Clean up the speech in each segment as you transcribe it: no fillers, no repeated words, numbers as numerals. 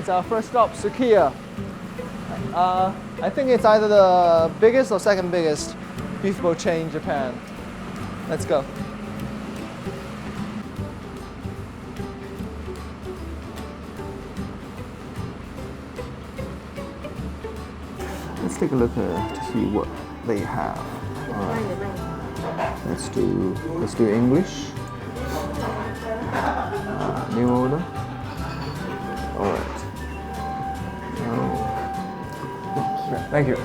it's our first stop, Sukiya. I think it's either the biggest or second biggest beef boat chain in Japan. Let's go. Let's take a look to see what they have. Alright. Let's do English. New order. Alright. Thank you.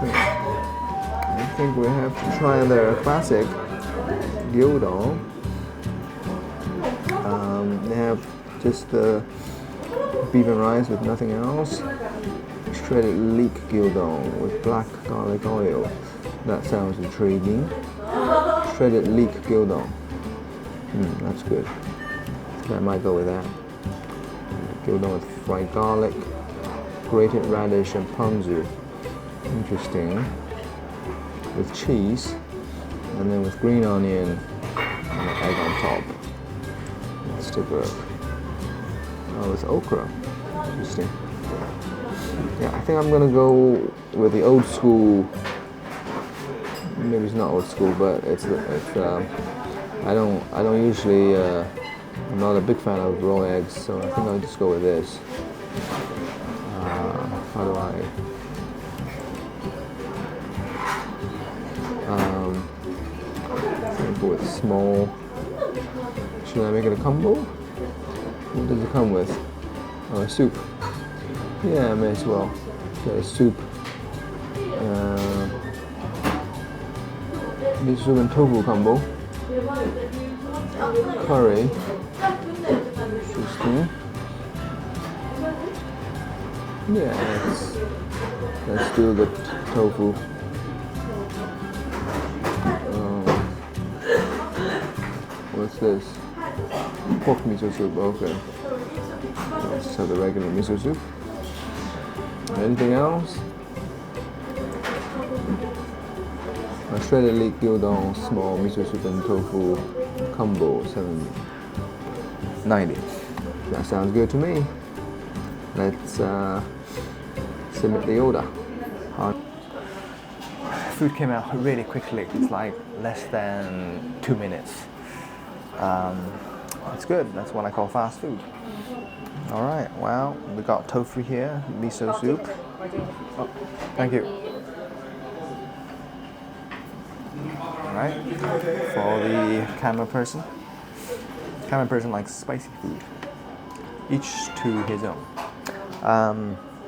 Okay. I think we have to try their classic gyudon. They have just the beef and rice with nothing else. Shredded leek gyudon with black garlic oil. That sounds intriguing. Shredded leek gyudon. That's good. I think I might go with that. Gyudon with fried garlic, grated radish and ponzu. Interesting. With cheese, and then with green onion and an egg on top. Let's take a look. Oh, with okra. Interesting. Yeah, I think I'm gonna go with the old school. Maybe it's not old school, but it's I don't usually. I'm not a big fan of raw eggs, so I think I'll just go with this. How do I? I think go with small. Should I make it a combo? What does it come with? Oh, a soup. Yeah, I may as well. Get a soup. Miso soup and tofu combo. Curry. Interesting. Yeah, let's do the tofu. What's this? Pork miso soup. Okay. Let's have the regular miso soup. Anything else? A shredded leek gyudon, small miso soup and tofu combo, $7.90. That sounds good to me. Let's submit the order. Food came out really quickly. It's like less than 2 minutes. It's good. That's what I call fast food. All right. Well, we got tofu here, miso soup. Oh, thank you. All right. For the camera person. Camera person likes spicy food. Each to his own.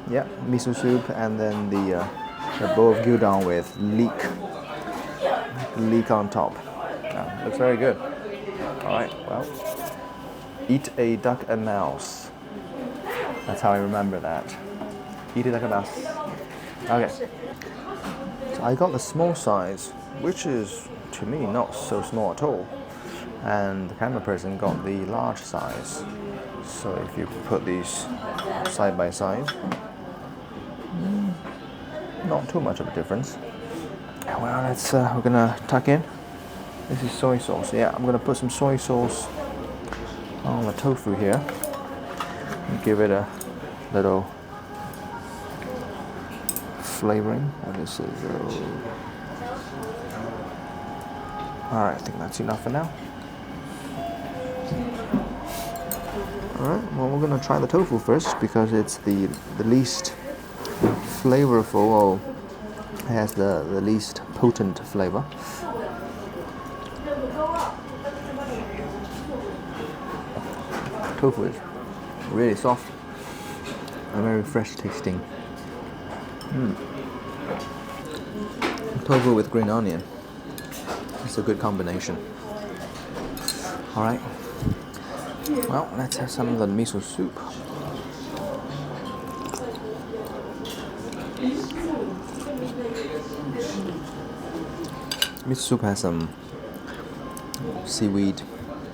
Yeah, miso soup, and then the bowl of gyudon with leek on top. Looks very good. All right, well, eat a duck and mouse. That's how I remember that. Eat a duck and mouse. Okay. So I got the small size, which is to me not so small at all, and the camera person got the large size. So if you put these side by side, not too much of a difference. Well, we're gonna tuck in. This is soy sauce. Yeah, I'm gonna put some soy sauce on the tofu here and give it a little flavoring. What is it? All right, I think that's enough for now. All right. Well, we're gonna try the tofu first because it's the least flavorful, or it has the least potent flavor. Tofu is really soft and very fresh tasting. Tofu with green onion. It's a good combination. All right. Well, let's have some of the miso soup. Miso soup has some seaweed.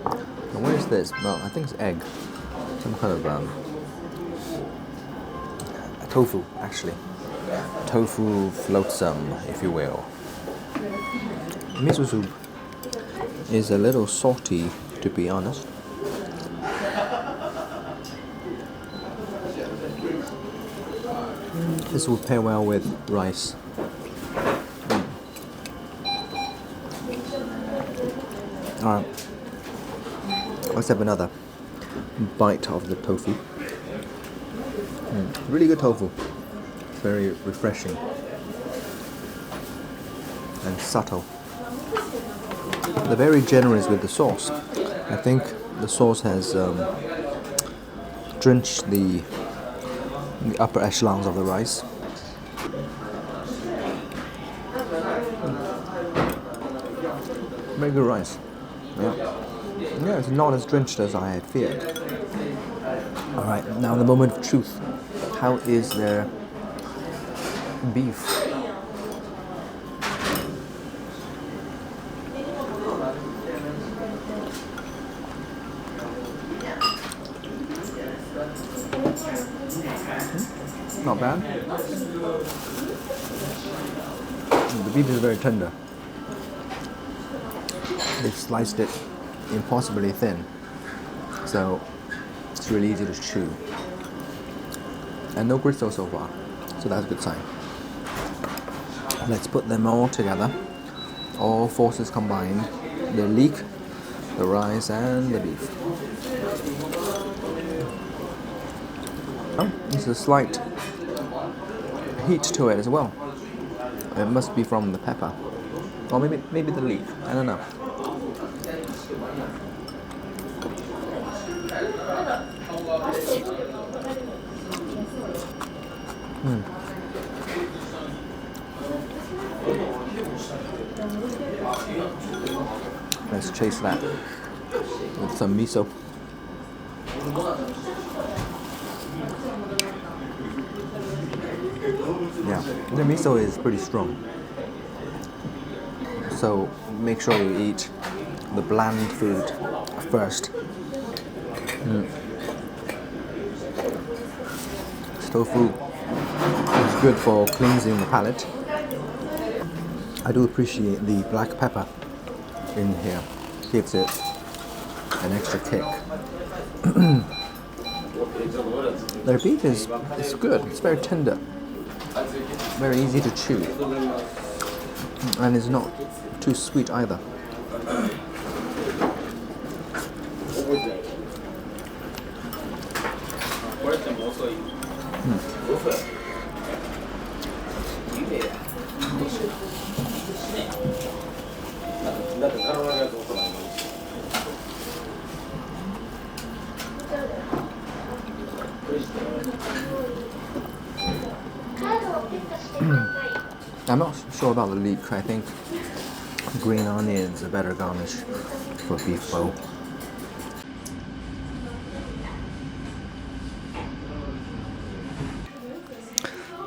And what is this? Well, I think it's egg. Some kind of tofu, actually. Tofu flotsam, if you will. Miso soup is a little salty, to be honest. This will pair well with rice. Alright, let's have another bite of the tofu. Really good tofu. Very refreshing and subtle. They're very generous with the sauce. I think the sauce has drenched the upper echelons of the rice. Very good rice. Yeah, it's not as drenched as I had feared. Alright, now the moment of truth. How is their beef? Not bad. The beef is very tender. They sliced it impossibly thin, so it's really easy to chew. And no gristle so far, so that's a good sign. Let's put them all together. All forces combined. The leek, the rice, and the beef. Oh, there's a slight heat to it as well. It must be from the pepper, or maybe the leek. I don't know. Let's chase that with some miso. Yeah, the miso is pretty strong. So make sure you eat the bland food first. Tofu is good for cleansing the palate. I do appreciate the black pepper in here. Gives it an extra kick. Their beef is good. It's very tender. Very easy to chew. And it's not too sweet either. I'm not sure about the leek. I think green onion is a better garnish for beef bowl.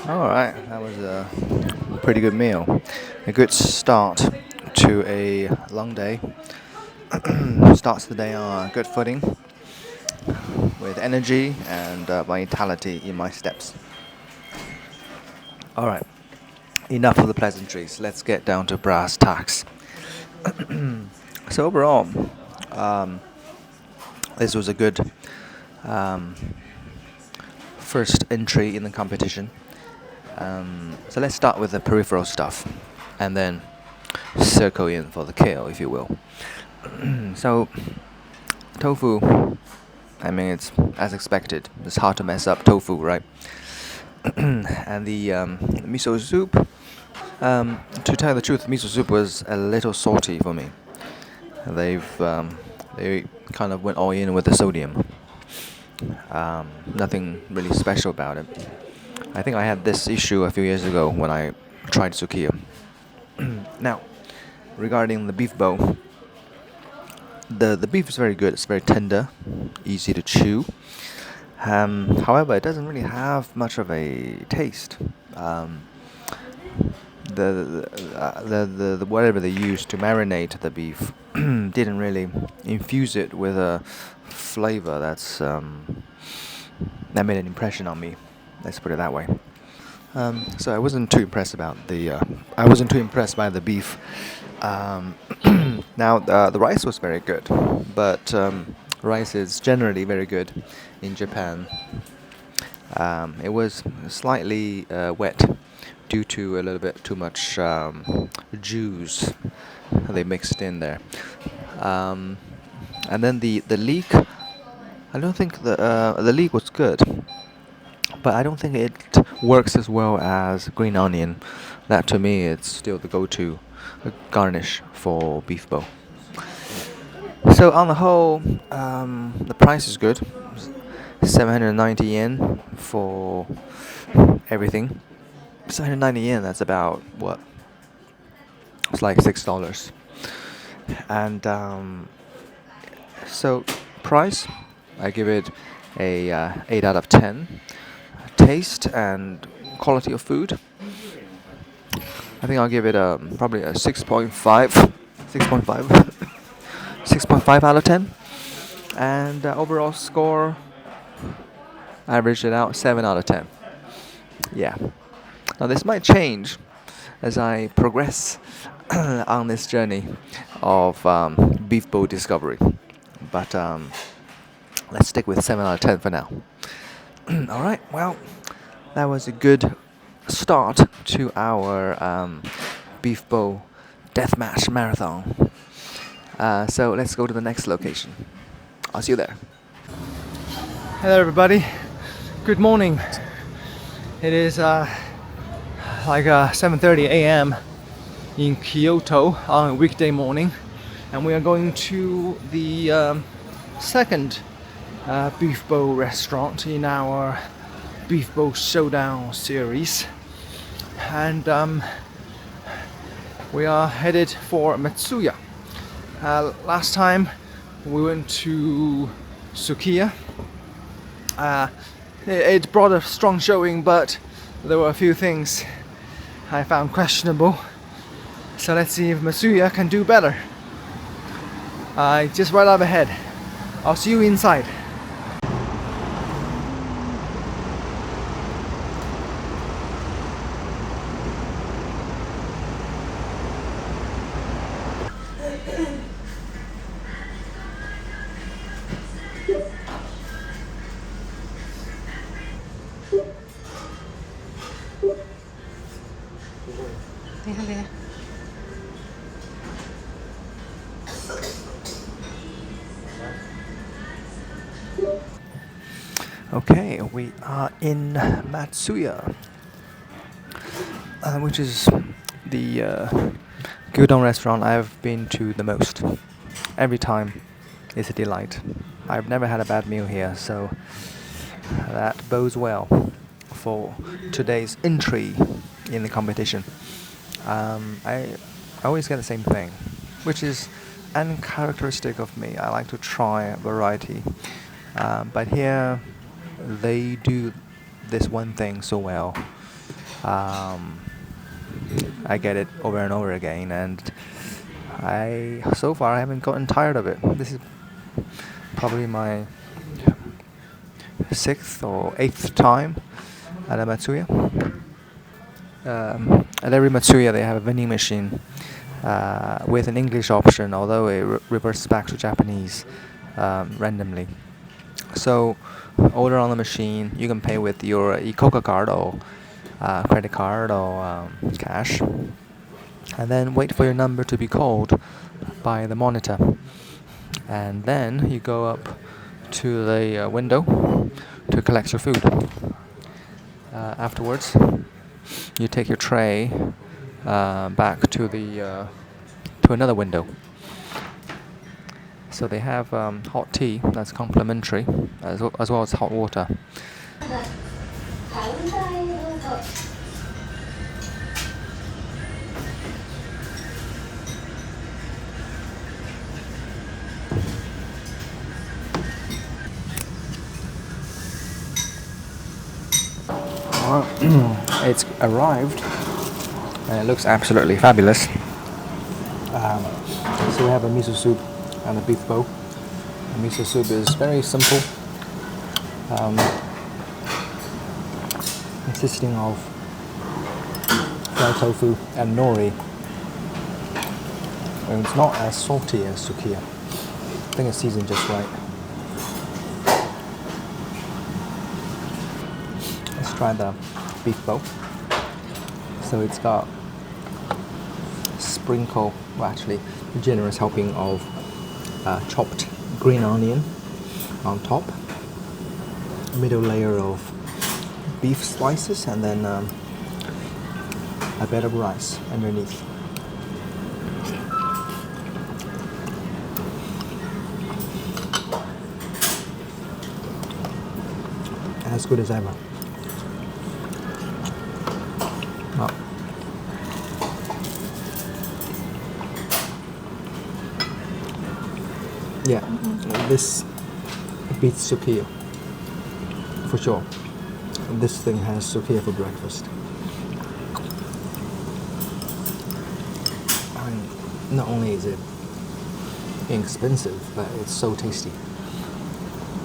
Alright, that was a pretty good meal. A good start to a long day. Starts the day on a good footing with energy and vitality in my steps. Alright, enough of the pleasantries. Let's get down to brass tacks. So overall, this was a good first entry in the competition. So let's start with the peripheral stuff and then circle in for the kill, if you will. So tofu, I mean, it's as expected. It's hard to mess up tofu, right? And the miso soup, to tell you the truth, miso soup was a little salty for me. They kind of went all in with the sodium. Nothing really special about it. I think I had this issue a few years ago when I tried Sukiya. Now, regarding the beef bowl, the beef is very good. It's very tender, easy to chew. However, it doesn't really have much of a taste. The whatever they used to marinate the beef didn't really infuse it with a flavor that made an impression on me. Let's put it that way. So I wasn't too impressed by the beef. Now the rice was very good, but rice is generally very good in Japan. It was slightly wet due to a little bit too much juice they mixed in there. And then the leek, I don't think the leek was good, but I don't think it works as well as green onion. That to me, it's still the go-to garnish for beef bowl. So on the whole, the price is good. 790 yen for everything. 790 yen, that's about what? It's like $6. And so price, I give it a 8 out of 10. Taste and quality of food, I think I'll give it probably a 6.5, 6.5, 6.5 out of 10. And overall score, average it out 7 out of 10. Yeah. Now this might change as I progress on this journey of beef bowl discovery, but let's stick with 7 out of 10 for now. All right. Well, that was a good start to our beef bowl deathmatch marathon. So let's go to the next location. I'll see you there. Hello everybody, good morning. It is like 7:30 a.m. in Kyoto on a weekday morning, and we are going to the second beef bowl restaurant in our beef bowl showdown series, and we are headed for Matsuya. Last time we went to Sukiya. It brought a strong showing, but there were a few things I found questionable. So let's see if Matsuya can do better. Just right up ahead. I'll see you inside. Okay, we are in Matsuya, which is the gyudon restaurant I've been to the most. Every time it's a delight. I've never had a bad meal here, so that bodes well for today's entry in the competition. I always get the same thing, which is uncharacteristic of me. I like to try variety, but here they do this one thing so well. I get it over and over again, and so far I haven't gotten tired of it. This is probably my 6th or 8th time at a Matsuya. At every Matsuya they have a vending machine with an English option, although it reverts back to Japanese randomly. So order on the machine, you can pay with your Icoca card or credit card or cash, and then wait for your number to be called by the monitor, and then you go up to the window to collect your food. Afterwards you take your tray back to the to another window. So they have hot tea that's complimentary, as well as hot water. It's arrived and it looks absolutely fabulous. So we have a miso soup and a beef bowl. The miso soup is very simple, consisting of fried tofu and nori. And it's not as salty as Sukiya. I think it's seasoned just right. try the beef bowl. So it's got sprinkle, well actually a generous helping of chopped green onion on top, middle layer of beef slices, and then a bed of rice underneath. As good as ever. Oh. Yeah, this beats Sukiya for sure. This thing has Sukiya for breakfast. I mean, not only is it inexpensive, but it's so tasty.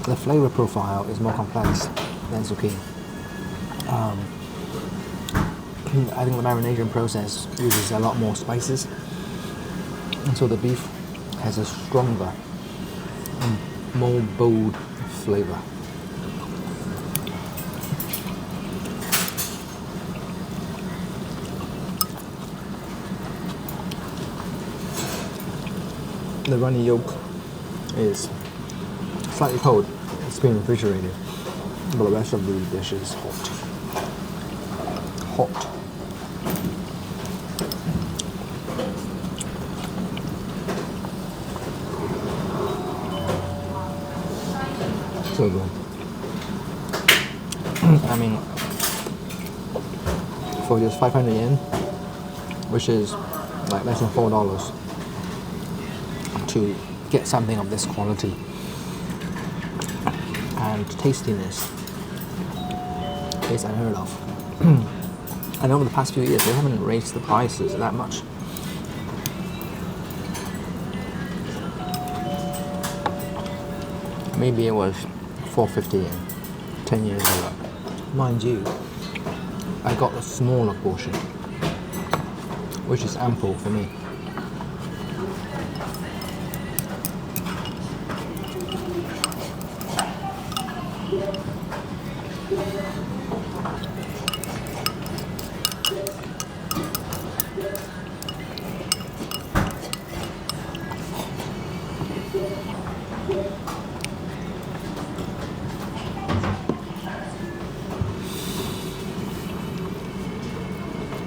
The flavor profile is more complex than Sukiya. I think the marination process uses a lot more spices, and so the beef has a stronger, more bold flavor. The runny yolk is slightly cold. It's been refrigerated, but the rest of the dish is hot. Hot. So good. I mean, for just 500 yen, which is like less than $4, to get something of this quality and tastiness is unheard of. And over the past few years, they haven't raised the prices that much. Maybe it was $4.50 yen 10 years ago. Mind you, I got a smaller portion, which is ample for me.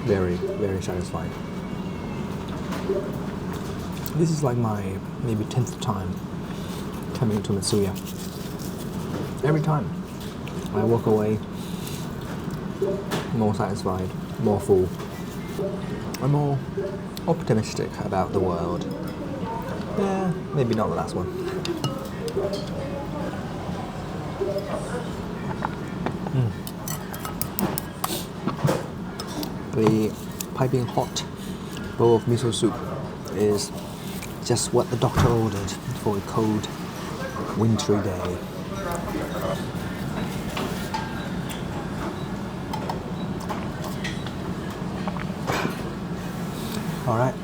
Very, very satisfying. This is like my maybe 10th time coming to Matsuya. Every time I walk away more satisfied, more full, and more optimistic about the world. Yeah, maybe not the last one. The piping hot bowl of miso soup is just what the doctor ordered for a cold, wintry day. All right.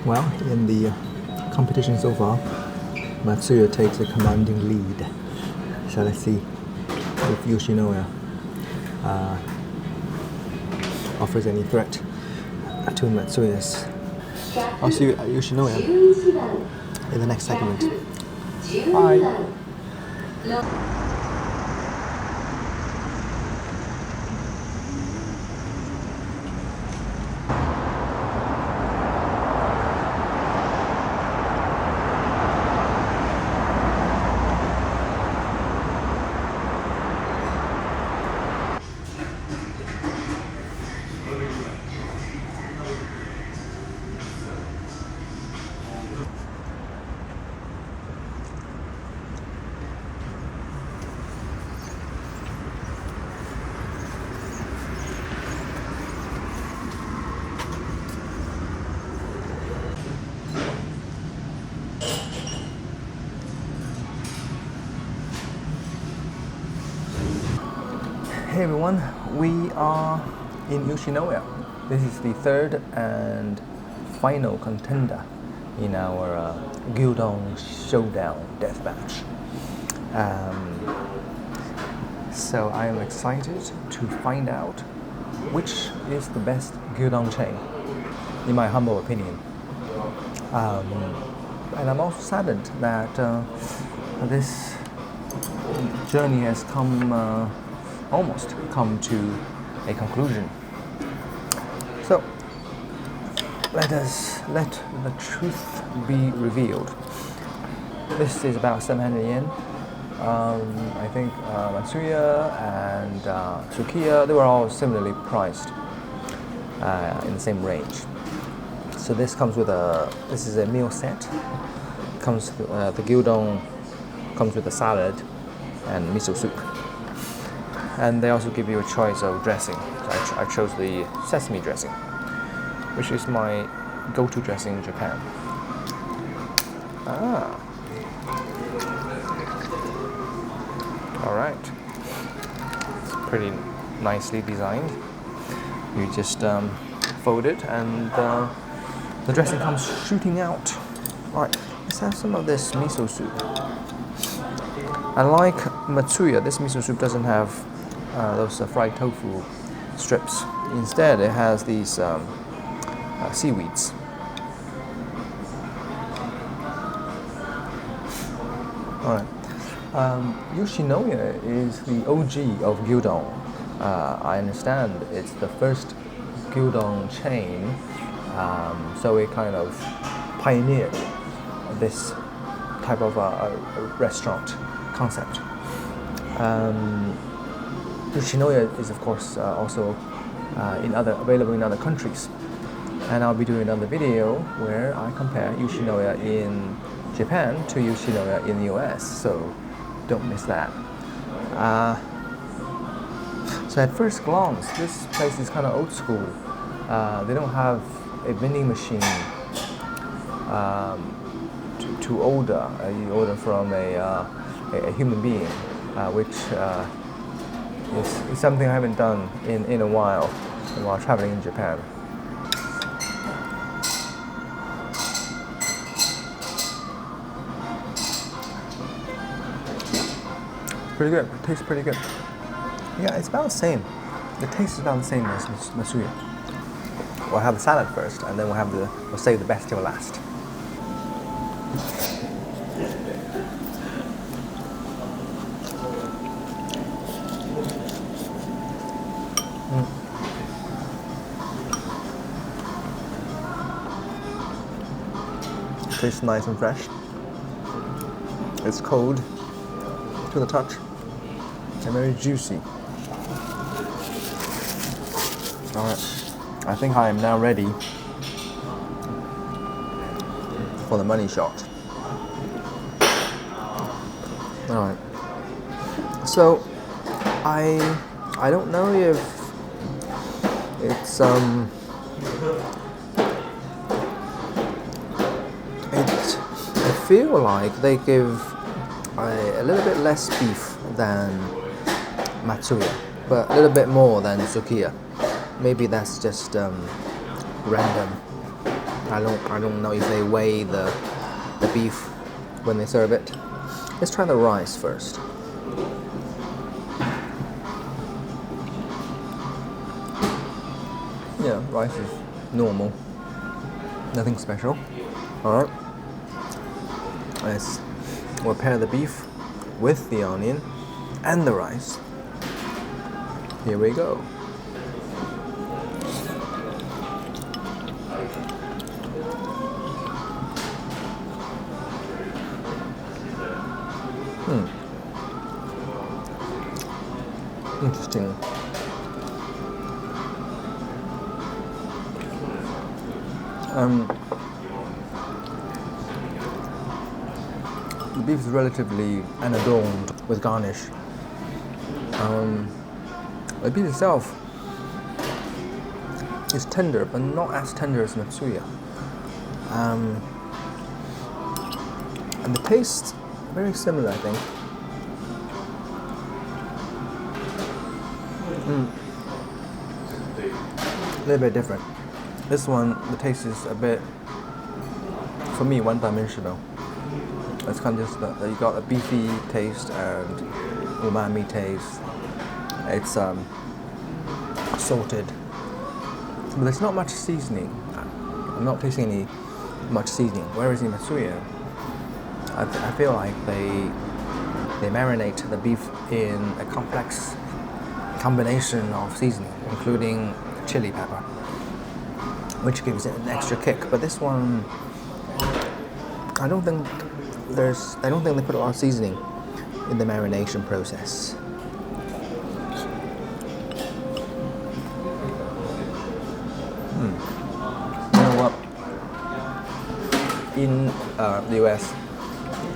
Well, in the competition so far, Matsuya takes a commanding lead. So let's see if Yoshinoya offers any threat to Matsuya's. I'll see you at Yoshinoya in the next segment. Bye. Hey everyone, we are in Yoshinoya. This is the third and final contender in our gyudon showdown deathmatch. So I am excited to find out which is the best gyudon chain, in my humble opinion. And I'm also saddened that this journey has almost come to a conclusion. So let the truth be revealed. This is about 700 yen. I think Matsuya and Sukiya, they were all similarly priced in the same range. So this is a meal set. The gyudon comes with a salad and miso soup. And they also give you a choice of dressing. So I chose the sesame dressing, which is my go-to dressing in Japan. Alright. It's pretty nicely designed. You just fold it and the dressing comes shooting out. Alright, let's have some of this miso soup. Unlike Matsuya, this miso soup doesn't have those fried tofu strips. Instead, it has these seaweeds. Alright. Yoshinoya is the OG of gyudon. I understand it's the first gyudon chain, so it kind of pioneered this type of restaurant concept. Yoshinoya is of course also available in other countries, and I'll be doing another video where I compare Yoshinoya in Japan to Yoshinoya in the US, so don't miss that. So at first glance, this place is kind of old school. They don't have a vending machine to order. You order from a human being, which is something I haven't done in a while traveling in Japan. Pretty good. It tastes pretty good. Yeah, it's about the same. The taste is about the same as Matsuya. We'll have the salad first, and then we'll save the best till last. Tastes nice and fresh. It's cold to the touch and very juicy. Alright, I think I am now ready for the money shot. Alright, so I don't know if it's I feel like they give a little bit less beef than Matsuya, but a little bit more than Sukiya. Maybe that's just random. I don't know if they weigh the beef when they serve it. Let's try the rice first. Yeah, rice is normal. Nothing special. Alright. We'll pair the beef with the onion and the rice. Here we go. Interesting. The beef is relatively unadorned with garnish. The beef itself is tender, but not as tender as Matsuya. And the taste very similar, I think. A little bit different. This one, the taste is a bit, for me, one-dimensional. It's kind of just you got a beefy taste and umami taste. It's salted, but there's not much seasoning. I'm not tasting any much seasoning. Whereas in Matsuya, I feel like they marinate the beef in a complex combination of seasoning, including chili pepper, which gives it an extra kick. But this one, I don't think they put a lot of seasoning in the marination process. You know what? In the US,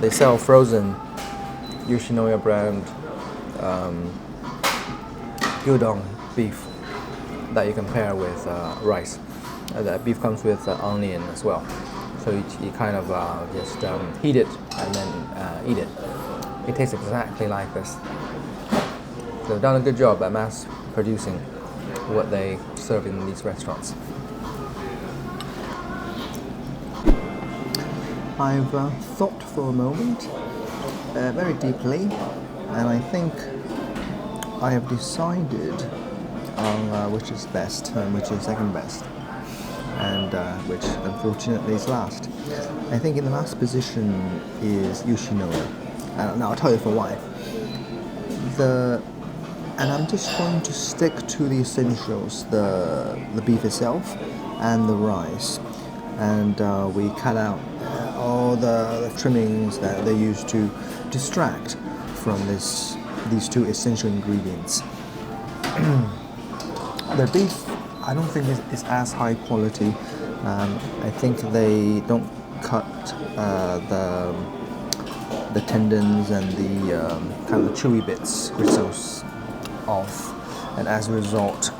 they sell frozen Yoshinoya brand gyudon beef that you can pair with rice. The beef comes with onion as well, so you kind of just heat it and then eat it. It tastes exactly like this. So they've done a good job at mass producing what they serve in these restaurants. I've thought for a moment, very deeply, and I think I have decided on which is best and which is second best, and which unfortunately is last. I think in the last position is Yoshinoya. Now I'll tell you for why. And I'm just going to stick to the essentials: the beef itself and the rice, and we cut out all the trimmings that they use to distract from these two essential ingredients. The beef, I don't think is as high quality. I think they don't cut the tendons and the kind of chewy bits, gristles, off, and as a result,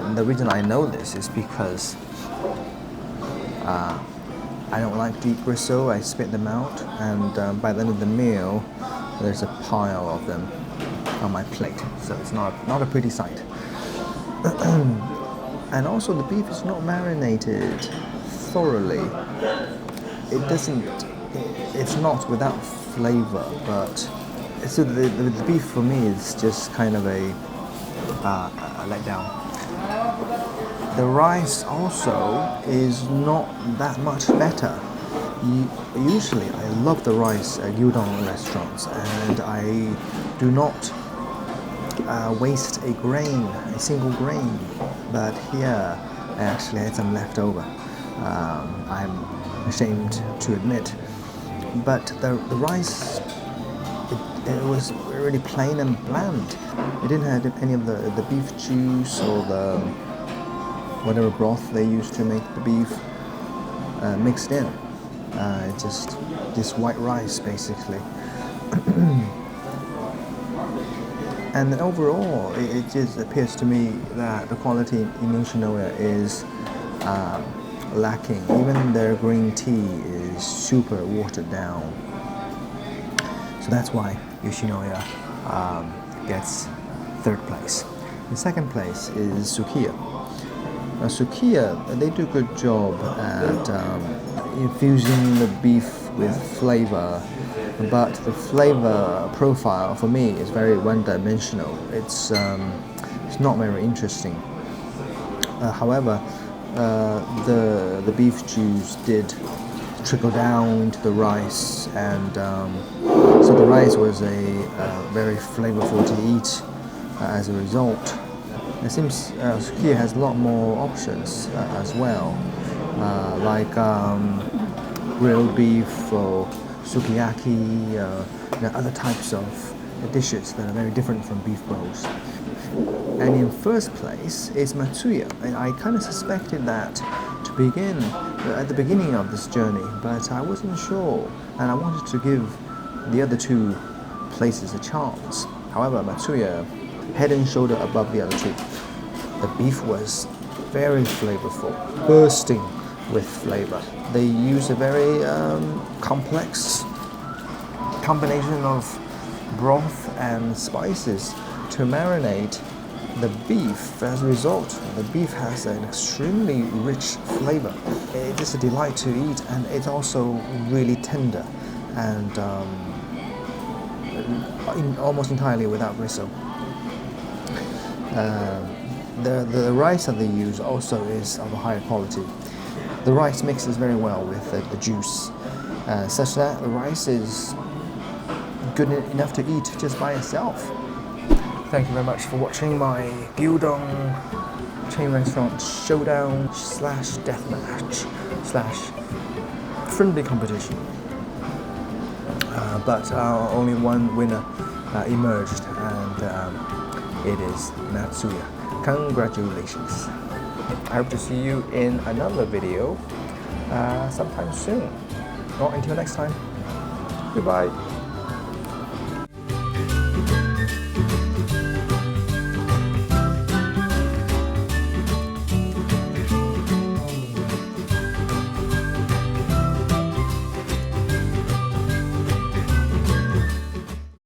and the reason I know this is because I don't like to eat gristle. I spit them out, and by the end of the meal, there's a pile of them on my plate. So it's not a pretty sight. And also, the beef is not marinated thoroughly. It's not without flavor, but so the beef for me is just kind of a letdown. The rice also is not that much better. Usually I love the rice at gyudon restaurants, and I do not waste a single grain. But here I actually had some left over. I'm ashamed to admit. But the rice, it was really plain and bland. It didn't have any of the beef juice or the whatever broth they used to make the beef mixed in. Just this white rice, basically. And overall, it just appears to me that the quality in Yoshinoya is lacking. Even their green tea is super watered down. So that's why Yoshinoya gets third place. In second place is Sukiya. Now, Sukiya, they do a good job at infusing the beef with flavor, but the flavor profile for me is very one-dimensional. It's not very interesting. However, the beef juice did trickle down into the rice, and so the rice was very flavorful to eat as a result. It seems Sukiya has a lot more options as well, like grilled beef or sukiyaki, other types of dishes that are very different from beef bowls. And in first place is Matsuya. And I kind of suspected that to begin at the beginning of this journey, but I wasn't sure, and I wanted to give the other two places a chance. However, Matsuya head and shoulder above the other two. The beef was very flavorful, bursting with flavor. They use a very complex combination of broth and spices to marinate the beef, as a result, the beef has an extremely rich flavor. It is a delight to eat, and it's also really tender and almost entirely without gristle. The rice that they use also is of a higher quality. The rice mixes very well with the juice, such that the rice is good enough to eat just by itself. Thank you very much for watching my gyudon chain restaurant showdown / deathmatch / friendly competition. But only one winner emerged, and it is Matsuya. Congratulations. I hope to see you in another video sometime soon. Or until next time. Goodbye.